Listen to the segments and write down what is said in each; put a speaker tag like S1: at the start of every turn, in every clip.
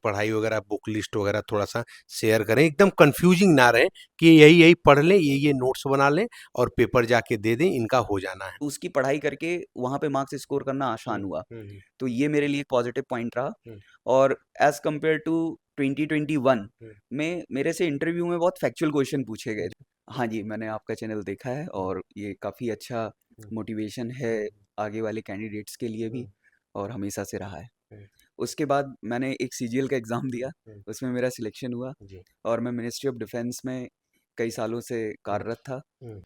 S1: पढ़ाई वगैरह book list वगैरह थोड़ा-सा शेयर करें, एकदम कन्फ्यूजिंग ना रहे कि यही-यही पढ़ लें, ये नोट्स बना लें और पेपर जाके दे दें, इनका हो जाना है।
S2: उसकी पढ़ाई करके वहाँ पे मार्क्स स्कोर करना
S1: हुँ,
S2: आसान हुआ।
S1: हुँ, हुँ,
S2: तो ये मेरे लिए एक पॉजिटिव पॉइंट रहा।
S1: हुँ,
S2: और एज़ कम्पेयर टू 2021
S1: हुँ,
S2: में मेरे से इंटरव्यू में बहुत फैक्चुअल क्वेश्चन पूछे गए
S1: हुँ,
S2: थे। हाँ जी, मैंने आपका चैनल देखा है
S1: हुँ,
S2: और ये काफ़ी अच्छा
S1: हुँ,
S2: मोटिवेशन है आगे वाले कैंडिडेट्स के लिए भी,
S1: हुँ,
S2: और हमेशा से रहा है।
S1: हुँ,
S2: उसके बाद मैंने एक सीजीएल का एग्ज़ाम दिया,
S1: हुँ,
S2: उसमें मेरा सिलेक्शन हुआ
S1: जी,
S2: और मैं मिनिस्ट्री ऑफ डिफेंस में कई सालों से
S1: हुँ,
S2: कार्यरत था।
S1: हुँ।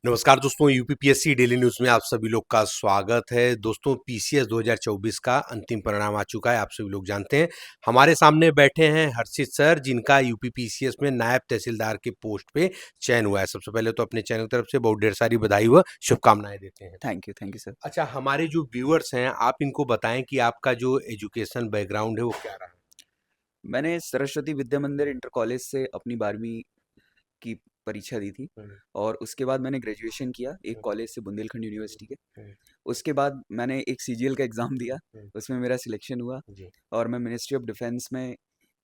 S1: नमस्कार दोस्तों, यूपीपीएससी डेली न्यूज़ में आप सभी लोग का स्वागत है। दोस्तों, पीसीएस 2024 का अंतिम परिणाम आ चुका है, आप सभी लोग जानते हैं। हमारे सामने बैठे हैं हर्षित सर, जिनका यूपीपीसीएस में नायब तहसीलदार के पोस्ट पे चयन हुआ है। सबसे पहले तो अपने चैनल की तरफ से बहुत ढेर सारी बधाई व शुभकामनाएँ देते हैं।
S2: Thank you sir.
S1: अच्छा, हमारे जो व्यूअर्स हैं, आप इनको बताएँ कि आपका जो एजुकेशन बैकग्राउंड है, वो क्या रहा?
S2: मैंने सरस्वती विद्या मंदिर इंटर कॉलेज से अपनी 12वीं की परीक्षा दी थी
S1: हुँ,
S2: और उसके बाद मैंने ग्रेजुएशन किया एक
S1: हुँ,
S2: कॉलेज से, बुंदेलखंड यूनिवर्सिटी के।
S1: हुँ,
S2: उसके बाद मैंने एक सीजीएल का एग्ज़ाम दिया,
S1: हुँ,
S2: उसमें मेरा सिलेक्शन हुआ
S1: जी,
S2: और मैं मिनिस्ट्री ऑफ डिफेंस में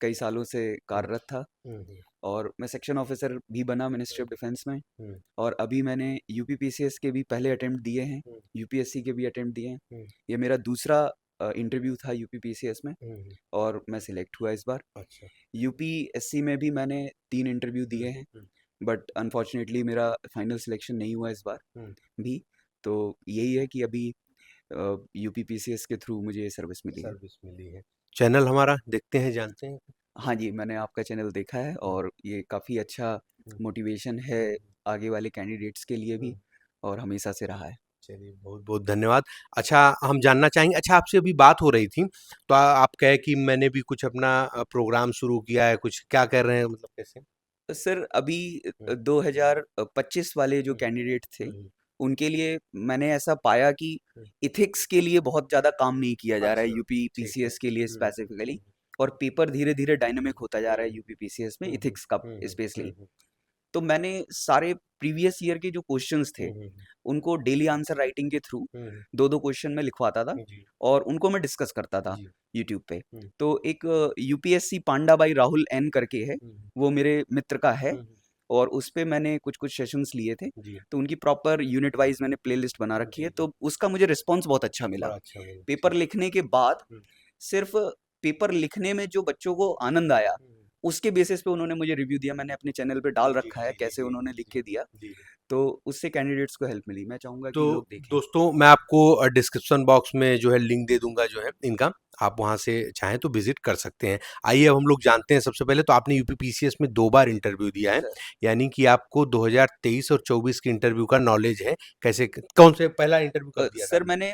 S2: कई सालों से
S1: हुँ,
S2: कार्यरत था
S1: हुँ, हुँ,
S2: और मैं सेक्शन ऑफिसर भी बना मिनिस्ट्री
S1: हुँ,
S2: ऑफ डिफेंस में।
S1: हुँ,
S2: और अभी मैंने यूपीपीसीएस के भी पहले अटेम्प्ट दिए हैं,
S1: हुँ,
S2: यूपीएससी के भी अटेम्प्ट दिए हैं।
S1: हुँ,
S2: ये मेरा दूसरा इंटरव्यू था यूपीपीसीएस में
S1: हुँ, हुँ,
S2: और मैं सिलेक्ट हुआ इस बार।
S1: अच्छा।
S2: यूपीएससी में भी मैंने 3 इंटरव्यू
S1: हुँ,
S2: दिए हैं,
S1: हुँ,
S2: बट अनफॉर्चुनेटली मेरा फाइनल सिलेक्शन नहीं हुआ इस बार
S1: हुँ।
S2: भी। तो यही है कि अभी यूपीपीसीएस के थ्रू मुझे ये सर्विस मिली है।
S1: सर्विस मिली है। चैनल हमारा देखते हैं, जानते हैं?
S2: हाँ जी, मैंने आपका चैनल देखा है
S1: हुँ,
S2: और ये काफ़ी अच्छा
S1: हुँ,
S2: मोटिवेशन है आगे वाले कैंडिडेट्स के लिए भी,
S1: हुँ।
S2: और हमेशा से रहा है।
S1: चलिए, बहुत-बहुत धन्यवाद। अच्छा, हम जानना चाहेंगे, अच्छा आपसे अभी बात हो रही थी, तो आप कहे कि मैंने भी कुछ अपना प्रोग्राम शुरू किया है, कुछ क्या कर रहे हैं, मतलब कैसे?
S2: सर अभी
S1: हुँ,
S2: 2025 वाले जो
S1: हुँ,
S2: कैंडिडेट थे,
S1: हुँ,
S2: उनके लिए मैंने ऐसा पाया कि
S1: हुँ।
S2: एथिक्स के लिए बहुत ज़्यादा काम नहीं किया जा रहा है
S1: अच्छा,
S2: यूपी
S1: ठीक है।
S2: पीसीएस के लिए
S1: हुँ,
S2: स्पेसिफिकली,
S1: हुँ,
S2: और पेपर धीरे-धीरे डायनामिक होता जा
S1: हुँ,
S2: रहा है यूपी पीसीएस में
S1: हुँ, हुँ,
S2: एथिक्स का
S1: हुँ, हुँ,
S2: स्पेशली।
S1: हुँ, हुँ,
S2: तो मैंने सारे प्रीवियस ईयर के जो क्वेश्चंस थे,
S1: हुँ, हुँ, हुँ,
S2: उनको डेली आंसर राइटिंग के थ्रू
S1: हुँ, हुँ,
S2: 2-2 क्वेश्चन मैं लिखवाता था
S1: जी,
S2: और उनको मैं डिस्कस करता था
S1: जी,
S2: यूट्यूब पे।
S1: हुँ,
S2: तो एक UPSC panda by Rahul N करके है,
S1: हुँ, हुँ,
S2: वो मेरे मित्र का है
S1: हुँ, हुँ,
S2: और उस पे मैंने कुछ-कुछ सेशंस लिए थे।
S1: जी,
S2: तो उनकी प्रॉपर यूनिट वाइज़ मैंने प्लेलिस्ट बना रखी है,
S1: जी, जी,
S2: तो उसका मुझे रिस्पॉन्स बहुत अच्छा मिला।
S1: बड़ा अच्छा लगा,
S2: पेपर
S1: ठीक।
S2: लिखने के बाद
S1: हुँ,
S2: सिर्फ़ पेपर लिखने में जो बच्चों को आनंद आया,
S1: हुँ,
S2: उसके बेसिस पे उन्होंने मुझे रिव्यू दिया। मैंने अपने चैनल पे डाल
S1: जी,
S2: रखा है,
S1: जी, जी,
S2: कैसे
S1: जी,
S2: उन्होंने लिख
S1: जी,
S2: के दिया।
S1: जी।
S2: तो उससे कैंडिडेट्स को हेल्प मिली। मैं चाहूँगा
S1: तो
S2: कि लोग देखें।
S1: दोस्तों, मैं आपको डिस्क्रिप्शन बॉक्स में जो है लिंक दे दूँगा जो है इनका, आप वहाँ से चाहें तो विज़िट कर सकते हैं। आइए अब हम लोग जानते हैं, सबसे पहले तो आपने यूपीपीसीएस में 2 बार इंटरव्यू दिया
S2: जी
S1: है,
S2: सर।
S1: यानी कि आपको 2023 और 24 के इंटरव्यू का नॉलेज है। कैसे कौन से पहला इंटरव्यू कब दिया था
S2: सर
S1: आपने?
S2: मैंने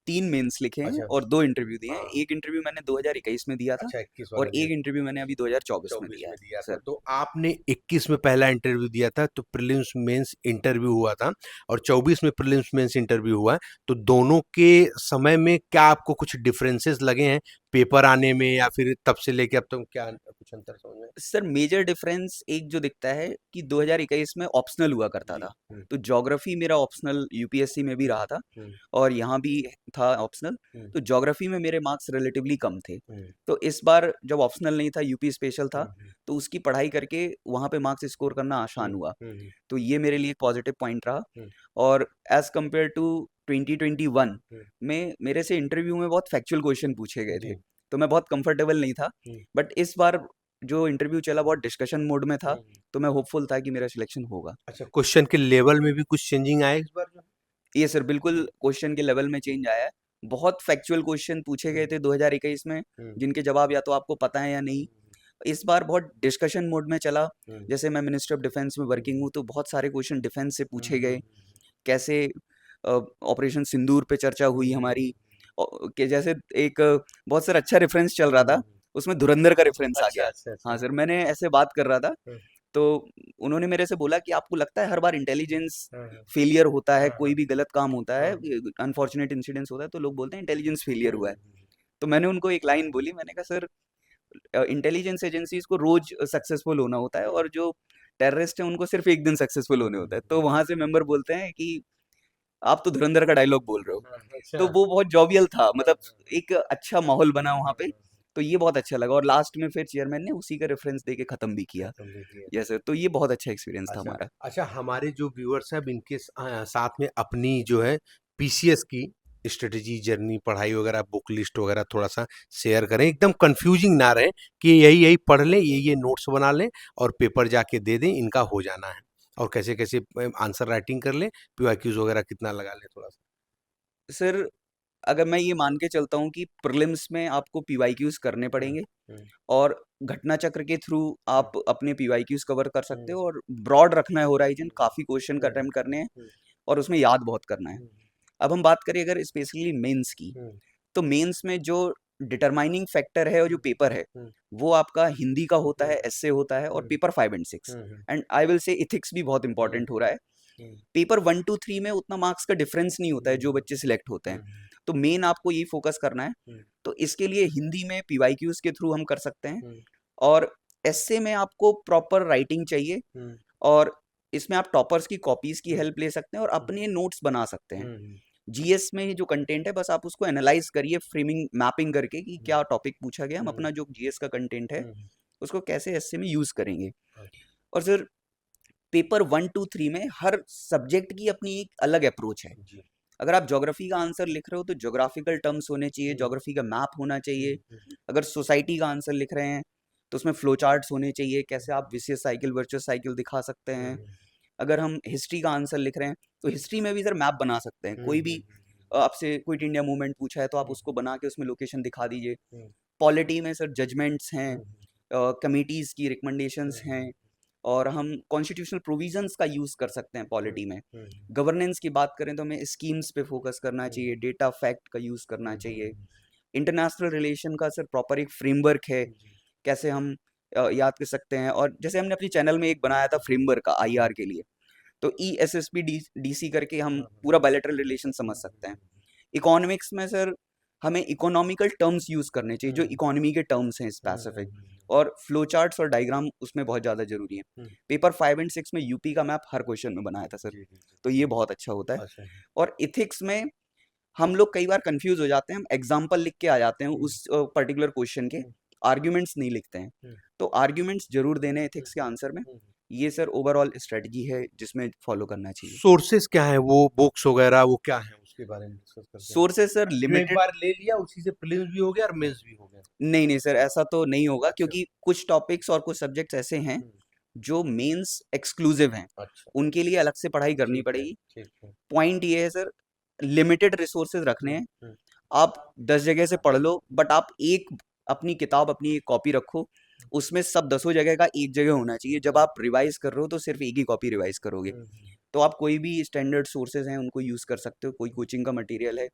S2: 3 मेंस लिखे हैं
S1: अच्छा,
S2: और 2 इंटरव्यू दिए हैं।
S1: हाँ,
S2: एक इंटरव्यू मैंने 2021 में दिया था
S1: अच्छा 21
S2: और
S1: वाला दिया
S2: एक
S1: था।
S2: इंटरव्यू मैंने अभी 2024 में
S1: 24
S2: दिया है।
S1: में दिया था,
S2: सर,
S1: तो आपने 21 में पहला इंटरव्यू दिया था, तो प्रीलिम्स मेंस इंटरव्यू हुआ था और 24 में प्रीलिम्स मेंस इंटरव्यू हुआ है, तो दोनों के समय में क्या आपको कुछ डिफरेंसेस लगे हैं, पेपर आने में या फिर तब से लेके अब तक क्या कुछ अंतर समझ में?
S2: सर मेजर डिफरेंस एक जो दिखता है कि 2021 में ऑप्शनल हुआ करता
S1: जी,
S2: था।
S1: हुँ,
S2: तो ज्योग्राफी मेरा ऑप्शनल यूपीएससी में भी
S1: हुँ,
S2: रहा था
S1: हुँ,
S2: और यहाँ भी था ऑप्शनल।
S1: हुँ,
S2: तो ज्योग्राफी में मेरे मार्क्स रिलेटिवली कम थे।
S1: हुँ,
S2: तो इस बार जब ऑप्शनल नहीं था, यूपी स्पेशल
S1: हुँ,
S2: था,
S1: हुँ,
S2: तो उसकी पढ़ाई करके वहाँ पे मार्क्स स्कोर करना
S1: हुँ,
S2: आसान हुआ।
S1: हुँ,
S2: तो ये मेरे लिए एक पॉजिटिव पॉइंट रहा।
S1: हुँ,
S2: और एज़ कम्पेयर टू 2021
S1: हुँ,
S2: में मेरे से इंटरव्यू में बहुत फैक्चुअल क्वेश्चन पूछे गए थे।
S1: जी,
S2: तो मैं बहुत कंफर्टेबल नहीं था।
S1: हुँ,
S2: बट इस बार जो इंटरव्यू चला बहुत डिस्कशन मोड में था,
S1: हुँ, हुँ।
S2: तो मैं होपफुल था कि मेरा सिलेक्शन होगा।
S1: अच्छा, क्वेश्चन के लेवल में भी कुछ चेंजिंग आया है इस बार जो है?
S2: ये सर बिल्कुल क्वेश्चन के लेवल में चेंज आया है। बहुत फैक्चुअल क्वेश्चन पूछे
S1: हुँ,
S2: गए थे 2021 में,
S1: हुँ,
S2: जिनके जवाब या तो आपको पता है या नहीं। इस बार बहुत डिस्कशन मोड में चला।
S1: हुँ, हुँ,
S2: जैसे मैं मिनिस्ट्री ऑफ डिफेंस में
S1: हुँ,
S2: वर्किंग हूँ, तो बहुत सारे क्वेश्चन डिफेंस से
S1: हुँ,
S2: पूछे
S1: हुँ,
S2: गए। कैसे ऑपरेशन सिंदूर पे चर्चा
S1: हुँ,
S2: हुई
S1: हुँ,
S2: हमारी,
S1: हुँ,
S2: कि जैसे एक बहुत सर अच्छा रेफरेंस चल
S1: हुँ,
S2: रहा
S1: हुँ,
S2: था,
S1: हुँ।
S2: उसमें धुरंधर का रेफरेंस आ
S1: अच्छा,
S2: गया।
S1: अच्छा,
S2: हाँ
S1: अच्छा।
S2: सर, मैंने ऐसे बात कर रहा था,
S1: हुँ,
S2: तो उन्होंने मेरे से बोला कि आपको लगता है हर बार इंटेलिजेंस
S1: हाँ, हाँ,
S2: फेलियर होता है,
S1: हाँ,
S2: कोई
S1: हाँ,
S2: भी गलत काम होता है,
S1: हाँ,
S2: अनफॉर्चुनेट इंसिडेंट्स होता है, तो लोग बोलते हैं इंटेलिजेंस
S1: हुँ,
S2: फेलियर हुआ है।
S1: हुँ, हुँ,
S2: तो मैंने उनको एक लाइन बोली, मैंने कहा सर इंटेलिजेंस एजेंसीज को रोज सक्सेसफुल होना होता है और जो टेररिस्ट हैं उनको सिर्फ एक दिन सक्सेसफुल
S1: हुँ,
S2: होने
S1: हुँ,
S2: होता है।
S1: हुँ,
S2: तो वहां से मेंबर बोलते हैं कि आप तो धुरंधर का डायलॉग बोल रहे हो।
S1: हाँ, अच्छा।
S2: तो वो बहुत जॉवियल था,
S1: हाँ,
S2: मतलब
S1: हाँ,
S2: एक अच्छा माहौल बना वहाँ
S1: हाँ,
S2: पे।
S1: हाँ,
S2: तो ये बहुत अच्छा लगा और लास्ट में फिर चेयरमैन ने उसी का रेफरेंस दे के ख़त्म भी किया।
S1: खत्म भी किया।
S2: यस सर, तो ये बहुत अच्छा एक्सपीरियंस था
S1: अच्छा,
S2: हमारा।
S1: अच्छा हमारे जो व्यूअर्स हैं अब इनके साथ में अपनी जो है पीसीएस की स्ट्रेटेजी जर्नी पढ़ाई वगैरह बुक लिस्ट वगैरह थोड़ा-सा शेयर करें, एकदम कन्फ्यूजिंग ना रहे कि यही-यही पढ़ लें, ये नोट्स बना लें और पेपर जाके दे दें, इनका हो जाना है। और कैसे-कैसे आंसर राइटिंग कर लें, पीवाईक्यूज़ वगैरह कितना लगा लें थोड़ा-सा?
S2: सर, अगर मैं ये मान के चलता हूँ कि प्रीलिम्स में आपको पीवाईक्यूज़ करने
S1: हुँ,
S2: पड़ेंगे
S1: हुँ,
S2: और घटना चक्र के थ्रू
S1: हुँ,
S2: आप अपने पीवाईक्यूज़ कवर कर सकते
S1: हुँ,
S2: हो और ब्रॉड रखना है होराइज़न,
S1: हुँ,
S2: काफ़ी क्वेश्चन का
S1: हुँ,
S2: अटेम्प्ट करने हैं
S1: हुँ,
S2: और उसमें याद बहुत करना है।
S1: हुँ,
S2: अब हम बात करें अगर स्पेशली मेंस की,
S1: हुँ,
S2: तो मेंस में जो डिटरमाइनिंग फैक्टर है और जो
S1: हुँ,
S2: पेपर है,
S1: हुँ,
S2: वो आपका हिंदी का होता है,
S1: हुँ,
S2: एस्से होता है और
S1: हुँ,
S2: पेपर 5 एंड 6
S1: हुँ, हुँ,
S2: and I will say ethics भी बहुत
S1: हुँ,
S2: इंपॉर्टेंट हो रहा है।
S1: हुँ,
S2: पेपर 1 टू 3 में उतना मार्क्स का डिफरेंस नहीं होता है, जो बच्चे सिलेक्ट होते हैं।
S1: हुँ,
S2: तो मेन आपको यही फोकस करना है।
S1: हुँ,
S2: तो इसके लिए हिंदी में पीवाईक्यूज़ के थ्रू हम कर सकते हैं
S1: हुँ,
S2: और एस्से में आपको प्रॉपर राइटिंग चाहिए
S1: हुँ,
S2: और इसमें आप टॉपर्स की कॉपीज़ की
S1: हुँ,
S2: हेल्प ले सकते हैं और
S1: हुँ,
S2: अपने नोट्स बना सकते हैं।
S1: हुँ,
S2: जीएस में जो कंटेंट है बस आप उसको एनालाइज़ करिए फ्रेमिंग मैपिंग करके कि
S1: हुँ,
S2: क्या टॉपिक पूछा गया, हम
S1: हुँ,
S2: अपना जो जीएस का कंटेंट है,
S1: हुँ,
S2: उसको कैसे एस्से में यूज़ करेंगे।
S1: अच्छा,
S2: और सर पेपर 1 टू 3 में हर सब्जेक्ट की अपनी एक अलग अप्रोच है।
S1: जी।
S2: अगर आप ज्योग्राफी का आंसर लिख रहे हो तो ज्योग्राफिकल टर्म्स होने चाहिए,
S1: हुँ,
S2: ज्योग्राफी का मैप होना चाहिए।
S1: हुँ, हुँ,
S2: अगर सोसाइटी का आंसर लिख रहे हैं तो उसमें फ्लो चार्ट्स होने चाहिए, कैसे आप विसियस साइकिल, वर्चुअस साइकिल दिखा सकते
S1: हुँ,
S2: हैं।
S1: हुँ,
S2: अगर हम हिस्ट्री का आंसर लिख रहे हैं तो हिस्ट्री में भी सर मैप बना सकते हैं।
S1: हुँ,
S2: कोई
S1: हुँ,
S2: भी आपसे क्विट इंडिया मूवमेंट पूछा है तो आप
S1: हुँ,
S2: उसको बना के उसमें लोकेशन दिखा दीजिए।
S1: हुँ,
S2: पॉलिटी में सर जजमेंट्स हैं,
S1: हुँ,
S2: कमिटीज़ की
S1: हुँ,
S2: रिकमेंडेशंस
S1: हुँ,
S2: हैं और हम कॉन्स्टिट्यूशनल प्रोविजंस का यूज़ कर सकते हैं
S1: हुँ,
S2: पॉलिटी में।
S1: हुँ,
S2: गवर्नेंस की बात करें तो हमें स्कीम्स पे फोकस करना
S1: हुँ,
S2: चाहिए, डेटा फैक्ट का यूज़
S1: हुँ,
S2: करना
S1: हुँ,
S2: चाहिए।
S1: हुँ,
S2: इंटरनेशनल रिलेशन का सर प्रॉपर एक फ्रेमवर्क है,
S1: जी।
S2: कैसे हम याद कर सकते हैं और जैसे हमने अपने चैनल में एक बनाया था फ्रेमवर्क का
S1: हुँ,
S2: आईआर के लिए, तो ईएसएसपी डीसी करके हम
S1: हाँ, हाँ,
S2: पूरा बायलैटरल रिलेशन समझ
S1: हुँ, हुँ,
S2: सकते हैं।
S1: हुँ,
S2: इकोनॉमिक्स में सर हमें इकोनॉमिकल टर्म्स यूज़ करने चाहिए,
S1: हुँ,
S2: जो
S1: हुँ,
S2: इकोनॉमी के टर्म्स हैं
S1: हुँ, हुँ,
S2: स्पेसिफिक
S1: हुँ,
S2: और फ्लो चार्ट्स और डायग्राम उसमें बहुत ज़्यादा ज़रूरी है।
S1: हुँ,
S2: पेपर 5 एंड 6 में यूपी का मैप हर क्वेश्चन में बनाया था सर,
S1: जी, जी, जी।
S2: तो ये बहुत अच्छा होता है।
S1: अच्छा,
S2: और एथिक्स में हम लोग कई बार कंफ्यूज हो जाते हैं, हम एग्जाम्पल लिख के आ जाते हैं
S1: हुँ,
S2: उस पर्टिकुलर क्वेश्चन के,
S1: हुँ,
S2: आर्ग्यूमेंट्स नहीं लिखते हैं।
S1: हुँ,
S2: तो आर्ग्यूमेंट्स जरूर देने
S1: हुँ,
S2: एथिक्स के आंसर में।
S1: हुँ।
S2: ये सर ओवरऑल स्ट्रेटजी है जिसमें फॉलो करना चाहिए।
S1: सोर्सेज़ क्या हैं वो बुक्स वगैरह वो क्या हैं? उसके बारे में डिस्कस करते हैं।
S2: सोर्सेज सर
S1: जो एक
S2: लिमिटेड।
S1: बार ले लिया उसी से प्रीलिम्स भी हो गया और मेंस भी हो गया।
S2: नहीं नहीं सर, ऐसा तो नहीं होगा
S1: अच्छा।
S2: क्योंकि कुछ टॉपिक्स और कुछ सब्जेक्ट्स ऐसे हैं
S1: हुँ,
S2: जो मेंस एक्सक्लूसिव हैं,
S1: अच्छा,
S2: उनके लिए अलग से पढ़ाई करनी
S1: ठीक है,
S2: पड़ेगी।
S1: ठीक है।
S2: पॉइंट ये है सर, लिमिटेड रिसोर्सेज रखने
S1: हुँ,
S2: हैं।
S1: हुँ,
S2: आप 10 जगह से पढ़ लो बट आप एक अपनी किताब, अपनी एक कॉपी रखो, उसमें सब दसों जगह का एक जगह होना चाहिए। जब आप रिवाइज कर रहे हो तो सिर्फ एक ही कॉपी रिवाइज करोगे।
S1: हुँ, हुँ,
S2: तो आप कोई भी स्टैंडर्ड सोर्सेज हैं उनको यूज़ कर सकते हो, कोई कोचिंग का मटेरियल है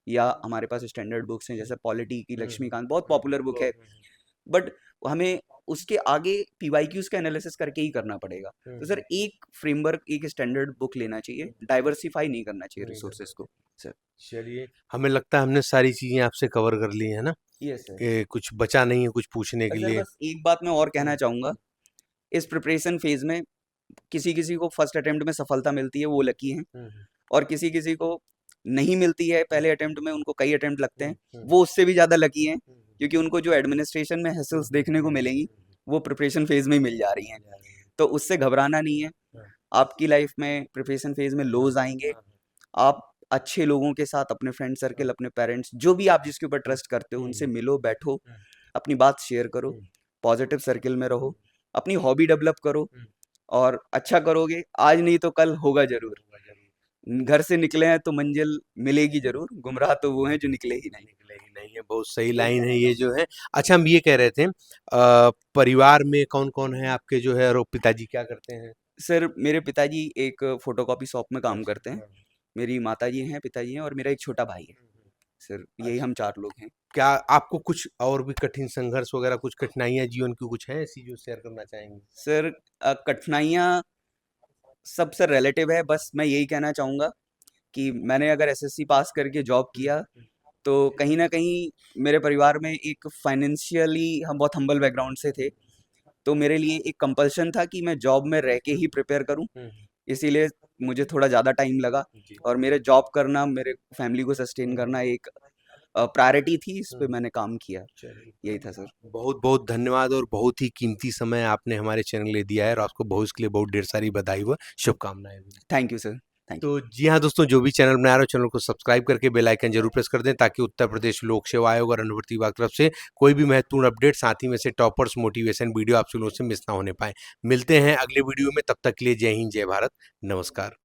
S2: या हमारे पास स्टैंडर्ड बुक्स हैं जैसे पॉलिटी की
S1: हुँ, हुँ,
S2: लक्ष्मीकांत, बहुत
S1: हुँ,
S2: पॉपुलर बुक है।
S1: हुँ, हुँ,
S2: बट हमें उसके आगे पीवाईक्यूज़ का एनालिसिस करके ही करना पड़ेगा।
S1: हुँ,
S2: तो
S1: हुँ,
S2: सर एक फ्रेमवर्क, एक स्टैंडर्ड बुक लेना चाहिए,
S1: हुँ,
S2: डाइवर्सिफ़ाई नहीं करना चाहिए
S1: नहीं करना
S2: रिसोर्सेज़ को।
S1: चाहिए।
S2: सर
S1: चलिए, हमें लगता है हमने सारी चीज़ें आपसे कवर कर ली हैं ना?
S2: Yes sir.
S1: कुछ बचा नहीं है कुछ पूछने के
S2: सर
S1: लिए?
S2: बस एक बात मैं और कहना
S1: हुँ,
S2: चाहूँगा,
S1: हुँ,
S2: इस प्रिपरेशन फ़ेज़ में किसी-किसी को फर्स्ट अटेम्प्ट में सफलता मिलती है, वो लकी हैं
S1: हुँ, हुँ,
S2: और किसी-किसी को नहीं मिलती है
S1: हुँ,
S2: पहले अटेम्प्ट में, उनको कई अटेम्प्ट लगते
S1: हुँ,
S2: हैं,
S1: हुँ,
S2: वो उससे भी ज़्यादा लकी हैं
S1: हुँ, हुँ,
S2: क्योंकि उनको जो एडमिनिस्ट्रेशन में
S1: हुँ,
S2: हैसल्स
S1: हुँ,
S2: देखने को
S1: हुँ,
S2: मिलेंगी,
S1: हुँ, हुँ,
S2: वो प्रिपरेशन फ़ेज़ में ही मिल जा रही हैं।
S1: मिल जाएँगे।
S2: तो उससे घबराना नहीं है।
S1: हाँ,
S2: आपकी लाइफ़ में प्रिपरेशन फ़ेज़ में
S1: हाँ,
S2: लोज़ आएँगे,
S1: हाँ, हाँ।
S2: आप अच्छे लोगों के साथ, अपने फ्रेंड
S1: हाँ,
S2: सर्किल, अपने पेरेंट्स, जो भी आप जिसके ऊपर
S1: हुँ,
S2: ट्रस्ट करते हो,
S1: हुँ,
S2: उनसे
S1: हुँ,
S2: मिलो, बैठो,
S1: हुँ,
S2: अपनी बात शेयर करो,
S1: हुँ,
S2: पॉज़िटिव सर्किल में
S1: हुँ,
S2: रहो, अपनी हॉबी डेवलप करो
S1: हुँ,
S2: और अच्छा करोगे, आज नहीं तो कल होगा ज़रूर।
S1: होगा ज़रूर।
S2: घर से निकले हैं तो मंज़िल मिलेगी ज़रूर, गुमराह तो वो हैं जो निकले ही नहीं।
S1: निकले ही नहीं है, बहुत सही लाइन है ये जो है। अच्छा हम ये कह रहे थे परिवार में कौन-कौन है आपके जो है और पिताजी क्या करते हैं?
S2: सर मेरे पिताजी एक फ़ोटोकॉपी शॉप में काम
S1: अच्छा,
S2: करते हैं,
S1: हाँ,
S2: मेरी माताजी हैं, पिताजी हैं और मेरा एक छोटा भाई है।
S1: हुँ, हुँ।
S2: सर यही
S1: अच्छा,
S2: हम 4 लोग हैं।
S1: क्या आपको कुछ और भी कठिन संघर्ष वगैरह कुछ कठिनाइयाँ जीवन की कुछ हैं ऐसी जो शेयर करना चाहेंगी?
S2: सर कठिनाइयाँ सब सर रिलेटिव है, बस मैं यही कहना चाहूँगा कि मैंने अगर एसएससी पास करके जॉब
S1: हुँ,
S2: किया,
S1: हुँ,
S2: तो कहीं न कहीं मेरे परिवार में एक फाइनेंशियली हम बहुत हम्बल बैकग्राउंड से थे, तो मेरे लिए एक कंपल्शन था कि मैं जॉब में रह के ही प्रिपेयर करूँ,
S1: हुँ, हुँ,
S2: इसीलिए मुझे थोड़ा ज़्यादा टाइम लगा
S1: जी।
S2: और मेरे जॉब करना, मेरे फैमिली को सस्टेन
S1: हुँ,
S2: करना एक प्रायोरिटी थी, इस पे
S1: हुँ।
S2: मैंने काम किया।
S1: चलिए,
S2: यही था सर।
S1: बहुत-बहुत धन्यवाद और बहुत ही कीमती समय आपने हमारे चैनल के लिए दिया है और आपको भविष्य के लिए बहुत ढेर सारी बधाई व शुभकामनाएँ भी।
S2: Thank you sir, thank you.
S1: तो जी हाँ दोस्तों, जो भी चैनल बना रहे हो, चैनल को सब्सक्राइब करके बेल आइकन ज़रूर प्रेस कर दें ताकि उत्तर प्रदेश लोक सेवा आयोग और अनुवर्ती विभाग की तरफ से कोई भी महत्वपूर्ण अपडेट, साथ ही में से टॉपर्स मोटिवेशन वीडियो आप लोगों से मिस ना होने पाएँ। मिलते हैं अगले वीडियो में, तब तक के लिए जय हिंद, जय भारत, नमस्कार।